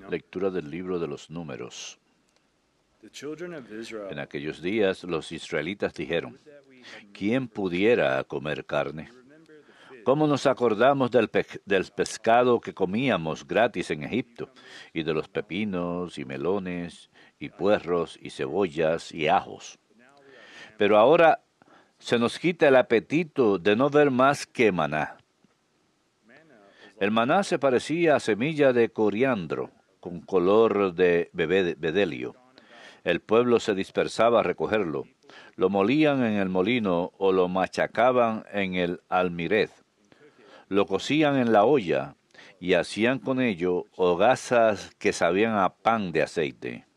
Lectura del libro de los Números. En aquellos días los israelitas dijeron: ¿quién pudiera comer carne? ¿Cómo nos acordamos del pescado que comíamos gratis en Egipto, y de los pepinos y melones y puerros y cebollas y ajos? Pero ahora se nos quita el apetito de no ver más que maná. El maná se parecía a semilla de coriandro, con color de bedelio. El pueblo se dispersaba a recogerlo. Lo molían en el molino o lo machacaban en el almirez. Lo cocían en la olla y hacían con ello hogazas que sabían a pan de aceite.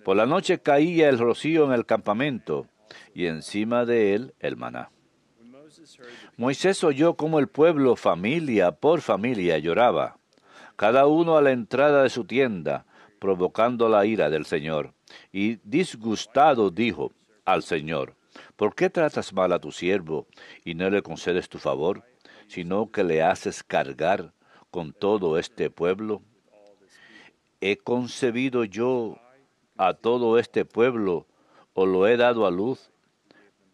Por la noche caía el rocío en el campamento y encima de él el maná. Moisés oyó cómo el pueblo, familia por familia, lloraba, cada uno a la entrada de su tienda, provocando la ira del Señor. Y disgustado dijo al Señor: ¿por qué tratas mal a tu siervo y no le concedes tu favor, sino que le haces cargar con todo este pueblo? ¿He concebido yo a todo este pueblo o lo he dado a luz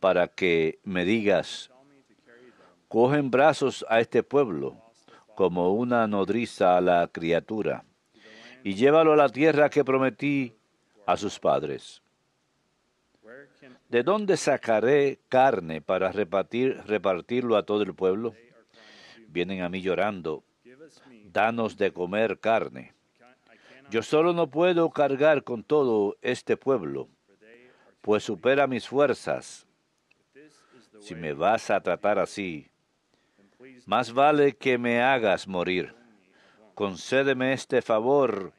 para que me digas: coge en brazos a este pueblo como una nodriza a la criatura, y llévalo a la tierra que prometí a sus padres? ¿De dónde sacaré carne para repartirlo a todo el pueblo? Vienen a mí llorando: danos de comer carne. Yo solo no puedo cargar con todo este pueblo, pues supera mis fuerzas. Si me vas a tratar así, más vale que me hagas morir. Concédeme este favor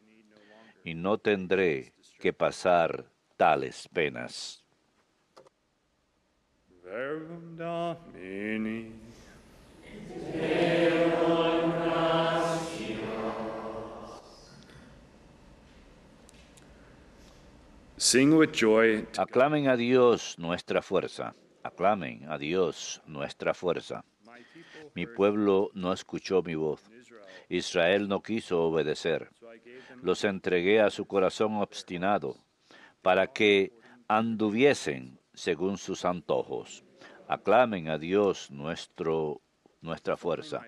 y no tendré que pasar tales penas. Verbum Domini. Sing with joy. Aclamen a Dios nuestra fuerza. Aclamen a Dios nuestra fuerza. Mi pueblo no escuchó mi voz. Israel no quiso obedecer. Los entregué a su corazón obstinado, para que anduviesen según sus antojos. Aclamen a Dios nuestra fuerza.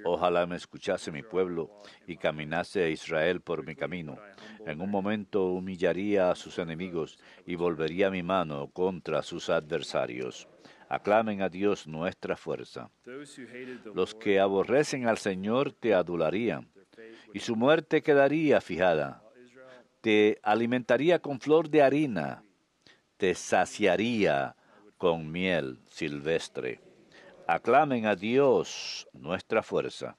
Ojalá me escuchase mi pueblo y caminase Israel por mi camino. En un momento humillaría a sus enemigos y volvería mi mano contra sus adversarios. Aclamen a Dios nuestra fuerza. Los que aborrecen al Señor te adularían, y su muerte quedaría fijada. Te alimentaría con flor de harina, te saciaría con miel silvestre. Aclamen a Dios nuestra fuerza.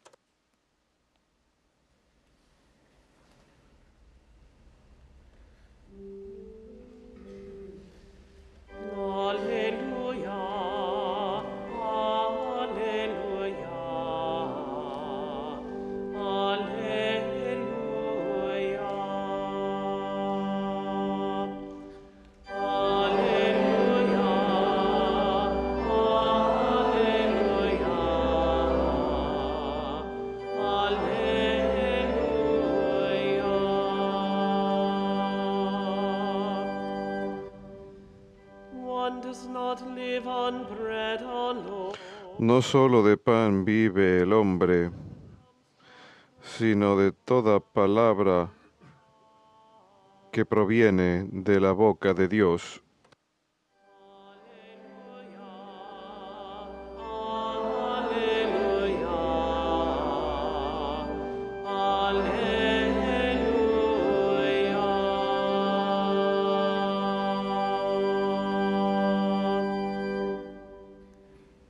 No solo de pan vive el hombre, sino de toda palabra que proviene de la boca de Dios.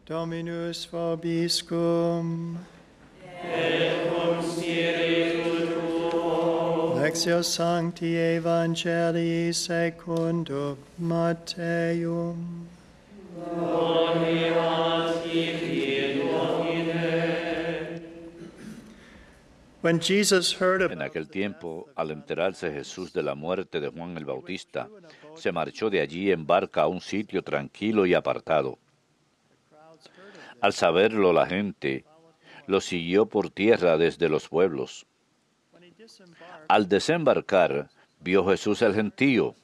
Dominus vobiscum. Et cum spiritu tuo. Lectio Sancti Evangelii secundum Matteum. Gloria a ti, Domine. When Jesus heard En aquel tiempo, al enterarse Jesús de la muerte de Juan el Bautista, se marchó de allí en barca a un sitio tranquilo y apartado. Al saberlo la gente, lo siguió por tierra desde los pueblos. Al desembarcar, vio Jesús el gentío,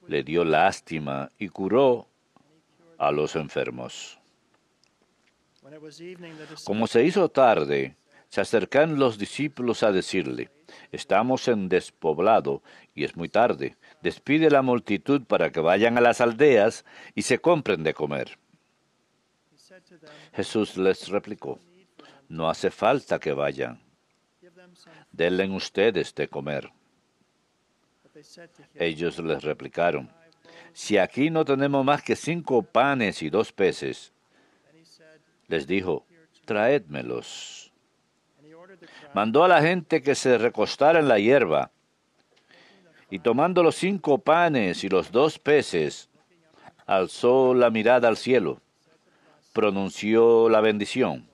le dio lástima y curó a los enfermos. Como se hizo tarde, se acercaron los discípulos a decirle: estamos en despoblado y es muy tarde. Despide a la multitud para que vayan a las aldeas y se compren de comer. Jesús les replicó: no hace falta que vayan. Denle ustedes de comer. Ellos les replicaron: si aquí no tenemos más que 5 panes y 2 peces. Les dijo: traédmelos. Mandó a la gente que se recostara en la hierba, y tomando los 5 panes y los 2 peces, alzó la mirada al cielo, pronunció la bendición,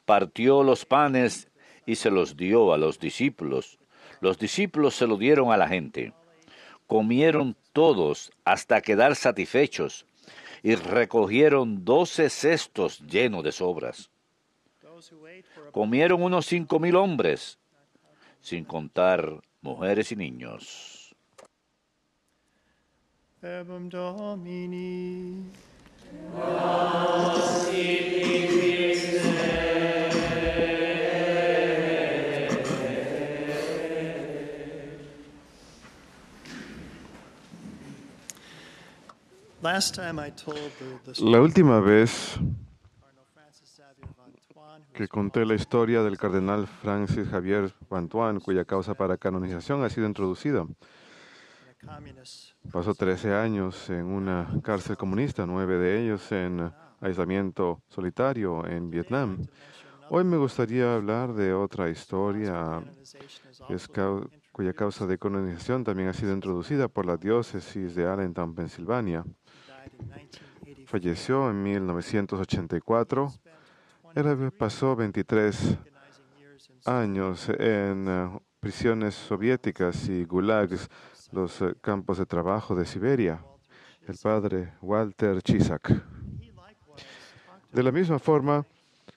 partió los panes y se los dio a los discípulos. Los discípulos se lo dieron a la gente. Comieron todos hasta quedar satisfechos y recogieron 12 cestos llenos de sobras. Comieron unos 5,000 hombres, sin contar mujeres y niños. Verbum Domini. Last time I told the La última vez Cardinal Francis Xavier of Antoine, que conté la historia del cardenal Francis Xavier Antoine, cuya causa para canonización ha sido introducida. in a communist Pasó 13 años en una cárcel comunista, 9 de ellos en aislamiento solitario en Vietnam. Hoy me gustaría hablar de otra historia canonization is que es also cuya causa de canonización también ha sido introducida por la diócesis de Allentown, Pensilvania. died in 1984. Falleció en 1984. Pasó 23 Organizing years in años en prisiones soviéticas y gulags, los campos de trabajo de Siberia. El padre Walter Ciszak. he likewise talked De la misma forma,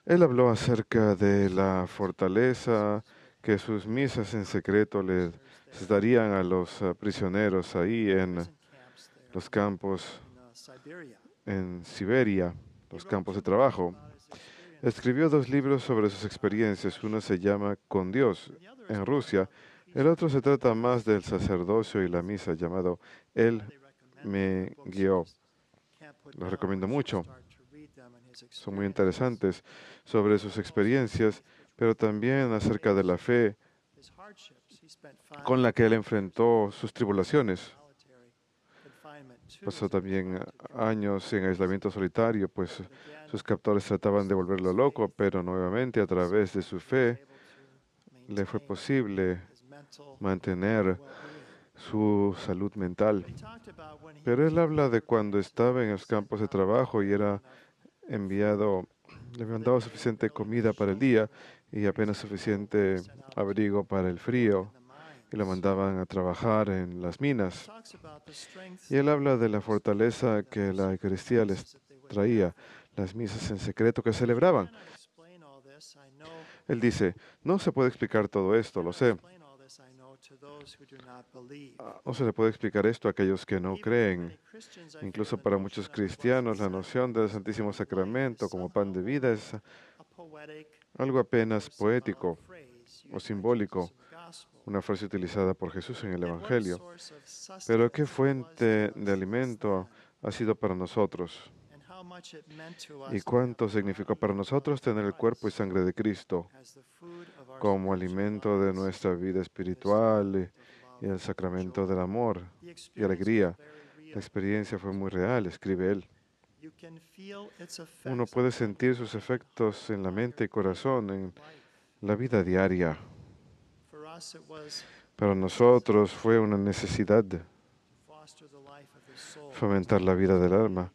él habló acerca de la fortaleza que sus misas en secreto les darían a los prisioneros ahí en camps there los campos in Siberia. en Siberia, los campos de trabajo. Escribió 2 libros sobre sus experiencias. Uno se llama Con Dios en Rusia. El otro se trata más del sacerdocio y la misa, llamado Él me guió. Can't put Los down recomiendo once you mucho. start to read them and his Son muy experiences. interesantes sobre sus experiencias, pero también acerca de la fe His hardships. He spent 5 con la que él enfrentó sus tribulaciones. solitary confinement. 2 Pasó también años en aislamiento solitario, pues sus captores trataban de volverlo loco, pero nuevamente a través de su fe le fue posible his mental mantener well-being. su salud mental. He talked about when he Pero él habla de cuando estaba en los campos de trabajo y era enviado, le mandaba suficiente comida para el día y apenas suficiente abrigo para el frío, y lo mandaban a trabajar en las minas. talks about the strength Y él habla de la fortaleza que la Eucaristía les traía, las misas en secreto que celebraban. cannot explain all this, I know. Él dice: no se puede explicar todo esto, lo sé. Explain all this, I know, to those who do not believe. No se le puede explicar esto a aquellos que no Even for creen. many Christians, I Incluso feel the para notion muchos of cristianos, la Blessed noción del Santísimo Sacramento como pan de vida es a poetic algo apenas poético phrase o used simbólico, in the gospel. una frase utilizada por Jesús en el And what Evangelio. source of sustenance Pero ¿qué it was fuente to us de alimento ha sido para nosotros? and how much it meant to ¿Y us cuánto significó para nosotros tener el cuerpo y sangre de Cristo as the food of our como spiritual alimento de lives, nuestra vida the espiritual sacrament of y love el and sacramento joy? del amor The y experience alegría? was very La real. experiencia fue muy real, escribe él. You can feel its Uno effects puede on sentir sus efectos en la mente y corazón, en la vida diaria. For us, it was Para nosotros fue una necesidad to foster the life of the soul. fomentar la vida del alma,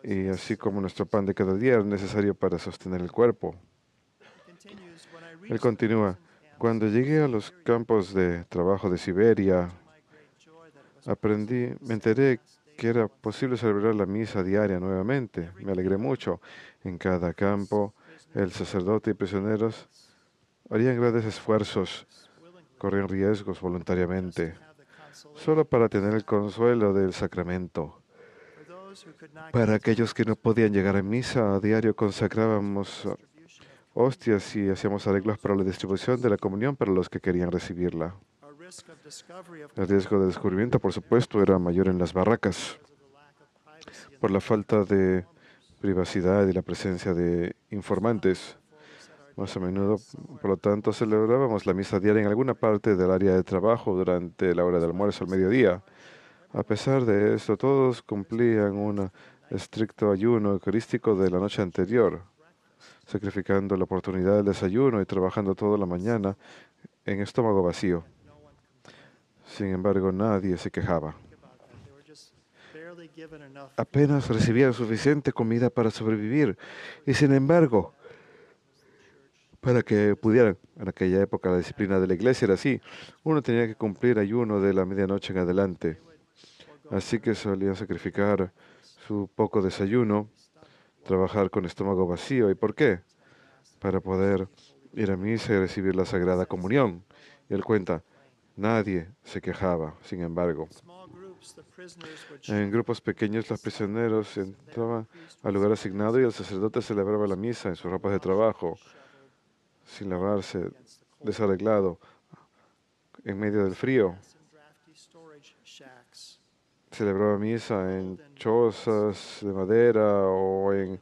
y así como nuestro pan de cada día era necesario para sostener el cuerpo. He continues, when I Él reached the continúa: prison camps cuando of llegué a los Siberia, campos de trabajo de Siberia, to my great joy that it was aprendí, possible to me enteré celebrate que era posible celebrar la misa diaria nuevamente. Me alegré mucho. En cada campo, el sacerdote y prisioneros harían grandes esfuerzos corrían riesgos voluntariamente, solo para tener el consuelo del sacramento. Para aquellos que no podían llegar a misa, a diario consagrábamos hostias y hacíamos arreglos para la distribución de la comunión para los que querían recibirla. El riesgo de descubrimiento, por supuesto, era mayor en las barracas, por la falta de privacidad y la presencia de informantes. Más a menudo, por lo tanto, celebrábamos la misa diaria en alguna parte del área de trabajo durante la hora del almuerzo al mediodía. A pesar de esto, todos cumplían un estricto ayuno eucarístico de la noche anterior, sacrificando la oportunidad del desayuno y trabajando toda la mañana en estómago vacío. Sin embargo, nadie se quejaba. Apenas recibían suficiente comida para sobrevivir y, sin embargo, para que pudieran, en aquella época la disciplina de la iglesia era así, uno tenía que cumplir ayuno de la medianoche en adelante. Así que solían sacrificar su poco desayuno, trabajar con estómago vacío. ¿Y por qué? Para poder ir a misa y recibir la Sagrada Comunión. Y él cuenta, nadie se quejaba, sin embargo. En grupos pequeños los prisioneros entraban al lugar asignado y el sacerdote celebraba la misa en sus ropas de trabajo, sin lavarse, desarreglado, en medio del frío. Celebraba misa en chozas de madera o en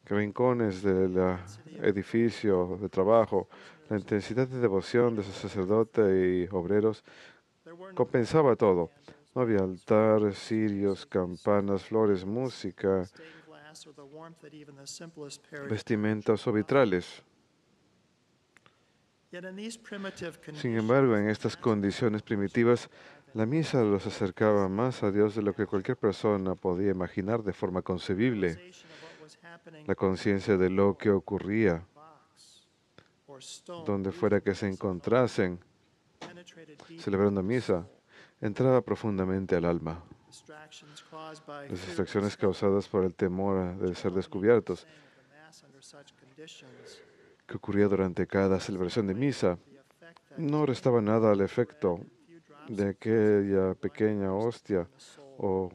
rincones del edificio de trabajo. La intensidad de devoción de su sacerdote y obreros compensaba todo. No había altar, cirios, campanas, flores, música, vestimentas o vitrales. Sin embargo, en estas condiciones primitivas, la misa los acercaba más a Dios de lo que cualquier persona podía imaginar de forma concebible. La conciencia de lo que ocurría, donde fuera que se encontrasen, celebrando misa, entraba profundamente al alma. Las distracciones causadas por el temor de ser descubiertos, que ocurría durante cada celebración de misa, no restaba nada al efecto de aquella pequeña hostia o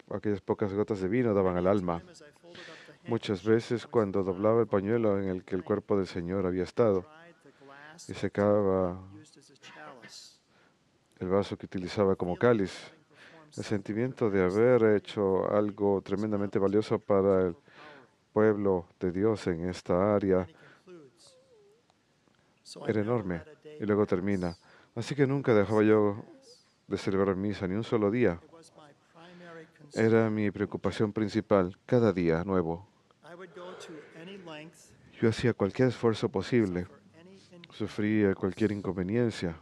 aquellas pocas gotas de vino daban al alma. Muchas veces cuando doblaba el pañuelo en el que el cuerpo del Señor había estado y secaba el vaso que utilizaba como cáliz, el sentimiento de haber hecho algo tremendamente valioso para el pueblo de Dios en esta área era enorme. Y luego termina. Así que nunca dejaba yo de celebrar misa ni un solo día. Era mi preocupación principal, cada día nuevo. Yo hacía cualquier esfuerzo posible, sufría cualquier inconveniencia,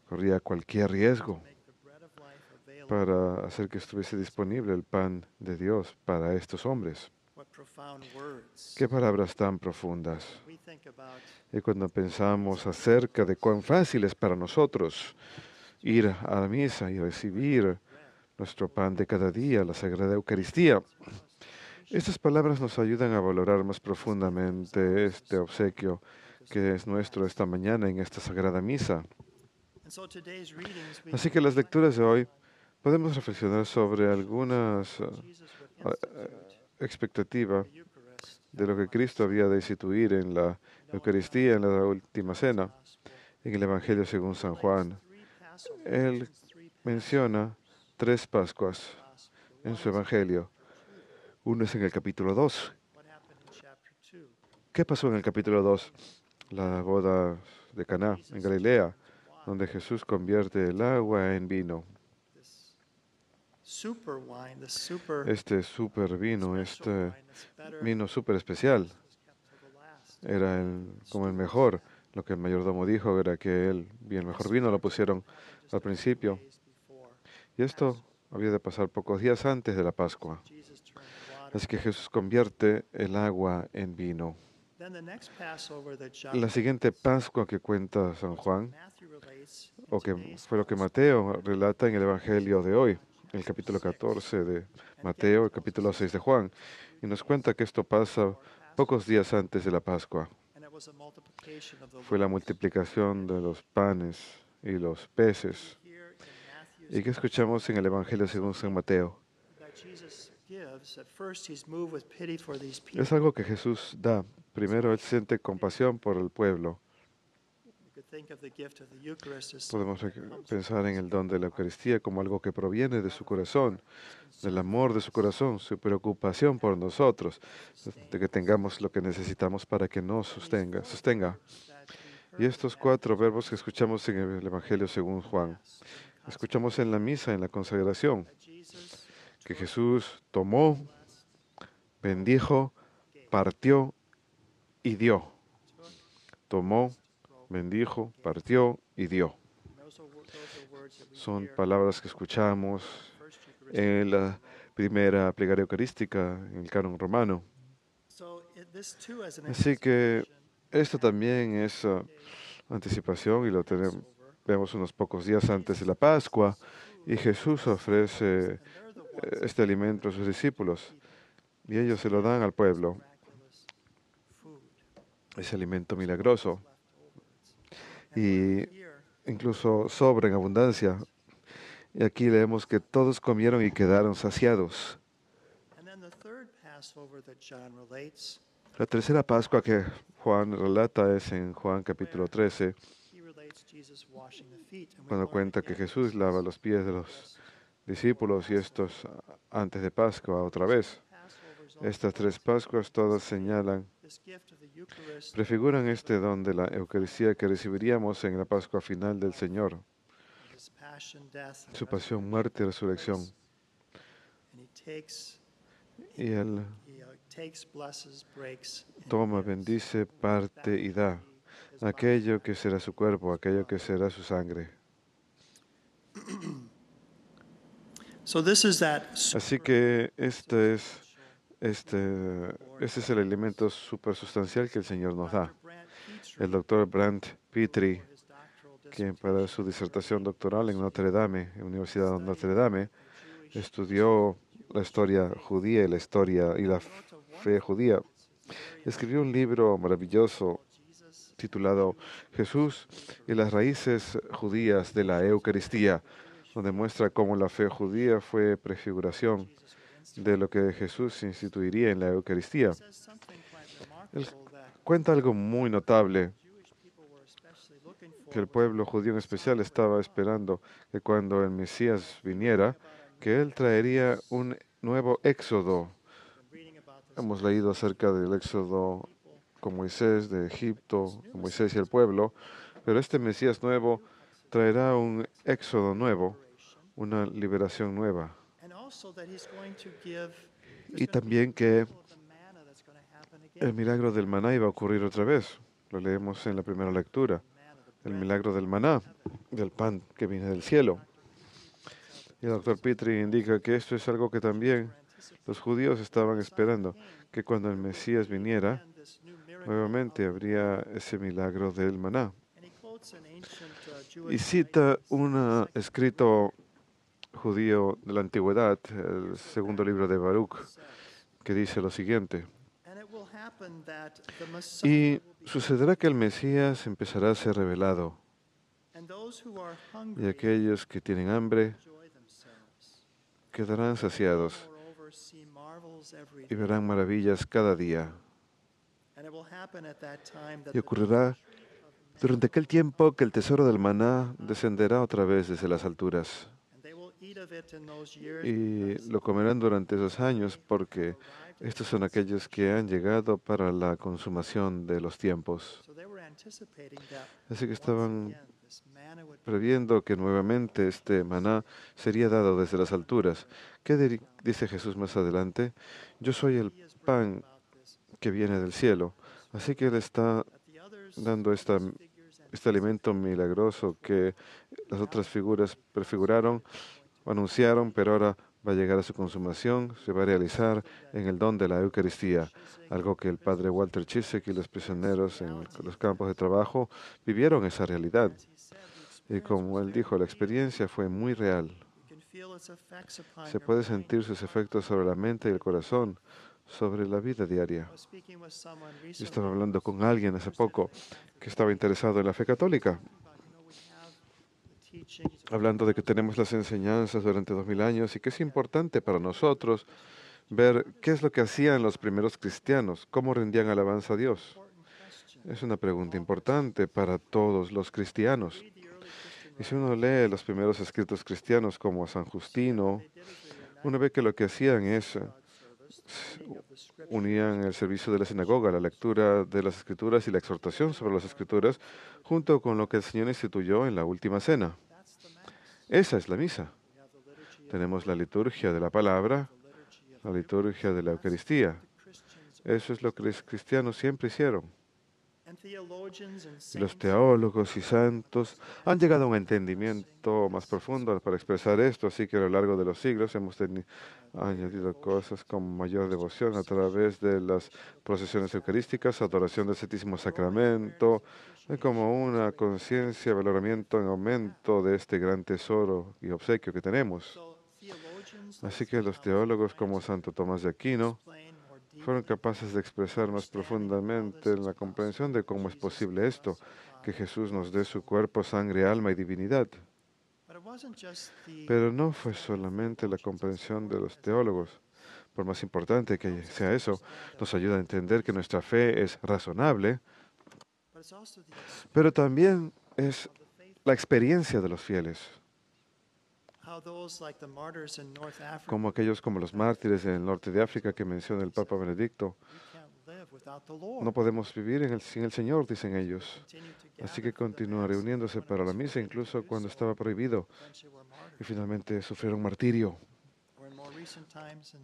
corría cualquier riesgo para hacer que estuviese disponible el pan de Dios para estos hombres. Qué palabras tan profundas. Y cuando pensamos acerca de cuán fácil es para nosotros ir a la misa y recibir nuestro pan de cada día, la Sagrada Eucaristía, estas palabras nos ayudan a valorar más profundamente este obsequio que es nuestro esta mañana en esta Sagrada Misa. Así que las lecturas de hoy podemos reflexionar sobre algunas expectativas de lo que Cristo había de instituir en la Eucaristía, en la Última Cena, en el Evangelio según San Juan. Él menciona 3 Pascuas en su Evangelio. Uno es en el capítulo 2. ¿Qué pasó en el capítulo 2? La boda de Caná, en Galilea, donde Jesús convierte el agua en vino. Este super vino, este vino súper especial, era como el mejor. Lo que el mayordomo dijo era que el mejor vino lo pusieron al principio. Y esto había de pasar pocos días antes de la Pascua. Así que Jesús convierte el agua en vino. La siguiente Pascua que cuenta San Juan, o que fue lo que Mateo relata en el Evangelio de hoy, el capítulo 14 de Mateo, el capítulo 6 de Juan, y nos cuenta que esto pasa pocos días antes de la Pascua. was a multiplication of the fue la loaves. multiplicación de los panes y los peces. Here in Matthew's ¿Y qué escuchamos en el Evangelio según San Mateo? that Jesus gives, at first he's moved with pity for these people. Es algo que Jesús da. Primero, Él siente compasión por el pueblo. You could think of the gift of the Eucharist as Podemos something that comes pensar en from el don de la Eucaristía como algo que proviene de su corazón, del amor de su corazón, su preocupación por nosotros, de que tengamos lo que necesitamos para que nos sostenga. that we Y estos 4 verbos que escuchamos en el Evangelio según Juan, escuchamos en la misa, en la consagración, Jesus que Jesús tomó, bendijo, partió y dio. Tomó, bendijo, partió y dio. those are words that we Son hear palabras que escuchamos first Eucharistic. en la primera plegaria eucarística, en el canon romano. So this too as an Así que anticipation esto también es anticipación y lo vemos unos pocos días antes de la Pascua. Y Jesús ofrece este alimento a sus discípulos y ellos se lo dan al pueblo, miraculous food. ese alimento milagroso. And Y here incluso sobra en abundancia. Y aquí leemos que todos comieron y quedaron saciados. and then the third Passover that John relates, La tercera Pascua que Juan relata es en Juan capítulo 13, he relates Jesus washing the feet. And we cuando learn cuenta que again Jesús lava los pies de los discípulos y estos antes de Pascua otra vez. Passovers all Estas 3 Pascuas todas señalan, this gift of the Eucharist, prefiguran este don de la Eucaristía que recibiríamos en la Pascua final del Señor, his passion, death, and su pasión, muerte y resurrección. and he takes, Y Él blesses, breaks, and toma, gives bendice, parte y da his body. aquello que será su cuerpo, aquello que será su sangre. So this is that Así que este es el alimento supersustancial que el Señor nos da. El doctor Brandt Petrie, quien para su disertación doctoral en Notre Dame, en la Universidad de Notre Dame, estudió la historia judía y la historia y la fe judía, escribió un libro maravilloso titulado Jesús y las raíces judías de la Eucaristía, donde muestra cómo la fe judía fue prefiguración de lo que Jesús instituiría en la Eucaristía. Él cuenta algo muy notable, que el pueblo judío en especial estaba esperando que cuando el Mesías viniera, que Él traería un nuevo éxodo. Hemos leído acerca del éxodo con Moisés de Egipto, con Moisés y el pueblo, pero este Mesías nuevo traerá un éxodo nuevo, una liberación nueva. Y también que el milagro del maná iba a ocurrir otra vez. Lo leemos en la primera lectura. El milagro del maná, del pan que viene del cielo. Y el doctor Petrie indica que esto es algo que también los judíos estaban esperando, que cuando el Mesías viniera, nuevamente habría ese milagro del maná. Y cita un escrito judío de la antigüedad, el segundo libro de Baruch, que dice lo siguiente: y sucederá que el Mesías empezará a ser revelado, y aquellos que tienen hambre quedarán saciados y verán maravillas cada día. Y ocurrirá durante aquel tiempo que el tesoro del maná descenderá otra vez desde las alturas. Y lo comerán durante esos años, porque estos son aquellos que han llegado para la consumación de los tiempos. Así que estaban previendo que nuevamente este maná sería dado desde las alturas. ¿Qué dice Jesús más adelante? Yo soy el pan que viene del cielo. Así que Él está dando este alimento milagroso que las otras figuras prefiguraron, anunciaron, pero ahora va a llegar a su consumación, se va a realizar en el don de la Eucaristía, algo que el padre Walter Chisek y los prisioneros en los campos de trabajo vivieron esa realidad. Y como él dijo, la experiencia fue muy real. Se puede sentir sus efectos sobre la mente y el corazón, sobre la vida diaria. I was speaking with someone Yo recently estaba hablando con alguien hace poco que estaba interesado en la fe católica, about, we have the teachings of hablando de que tenemos las enseñanzas durante 2000 años y que es importante para nosotros ver qué es lo que hacían los primeros cristianos, cómo rendían alabanza a Dios. important questions. Es una pregunta importante para todos los cristianos. Read the early Christian Y si uno lee los primeros escritos cristianos como a San Justino, uno ve que lo que hacían es service, the reading of the scripture, unían el servicio de la sinagoga, la lectura de las escrituras y la exhortación sobre las escrituras, junto con lo que el Señor instituyó en la última cena. that's the mass. Esa es la misa. We have the liturgy of Tenemos la liturgia de la palabra, the liturgy of la liturgia de la Eucaristía. the Christians. Eso es lo que los cristianos siempre hicieron. And theologians and Y los saints teólogos y santos han llegado a un entendimiento más profundo para expresar esto, así que a lo largo de los siglos hemos añadido cosas como mayor devoción a través de las procesiones eucarísticas, adoración del Santísimo Sacramento, como una conciencia, valoramiento en aumento de este gran tesoro y obsequio que tenemos. so theologians Así que los teólogos como Santo Tomás de Aquino explain more deeply fueron capaces de expresar más profundamente la comprensión de cómo es posible esto, que Jesús nos dé su cuerpo, sangre, alma y divinidad. but it wasn't just the Pero no fue solamente la comprensión de los teólogos. Por más importante que sea eso, nos ayuda a entender que nuestra fe es razonable, but it's also the pero también es la experiencia de los fieles, how those like the martyrs in North Africa como aquellos como los mártires en el norte de África que menciona el Papa Benedicto. we can't live without the Lord. No podemos vivir sin el Señor, dicen ellos. Continue to Así gather que continúa reuniéndose para la misa, incluso cuando estaba prohibido, eventually were martyred. y finalmente sufrieron martirio. Or in more recent times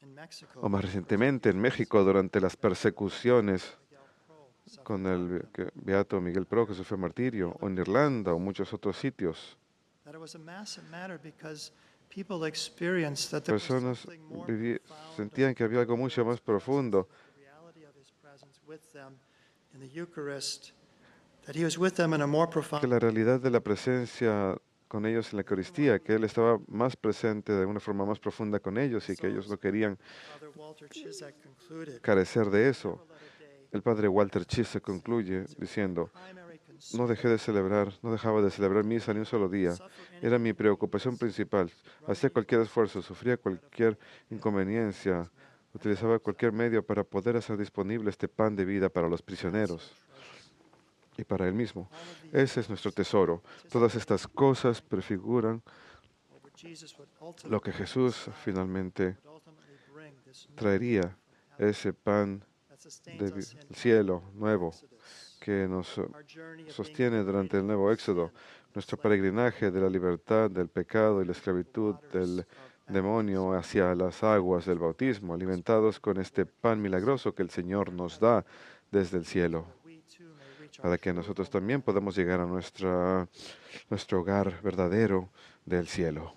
in Mexico, O más recientemente en México, durante las persecuciones Miguel Pro, con el beato Miguel Pro, que sufrió martirio, o en Irlanda, o muchos otros sitios. that it was a massive matter because people experienced that there was Personas something more profound sentían que había algo mucho más profundo, the reality of his presence with them in the Eucharist, that he was with them in a more que profound la realidad de la presencia con ellos en la Eucaristía, que Él estaba más presente de una forma más profunda con ellos y que ellos no querían Father Walter Chisak concluded. carecer de eso. Let a day El padre Walter Chise concluye diciendo: primary no dejaba de celebrar misa ni un solo día. Era mi preocupación principal. Hacía cualquier esfuerzo, sufría cualquier inconveniencia, utilizaba cualquier medio para poder hacer disponible este pan de vida para los prisioneros y para él mismo. Ese es nuestro tesoro. Todas estas cosas prefiguran what Jesus would ultimately, lo que Jesús finalmente would ultimately bring, this new traería, ese pan that sustains del us in cielo nuevo Exodus. que nos Our journey of being sostiene durante el nuevo éxodo, nuestro peregrinaje de la libertad, del pecado y la esclavitud del demonio hacia las aguas del bautismo, alimentados con este pan milagroso que el Señor nos da desde el cielo, we too may reach our para que nosotros también podamos llegar a nuestro hogar verdadero del cielo.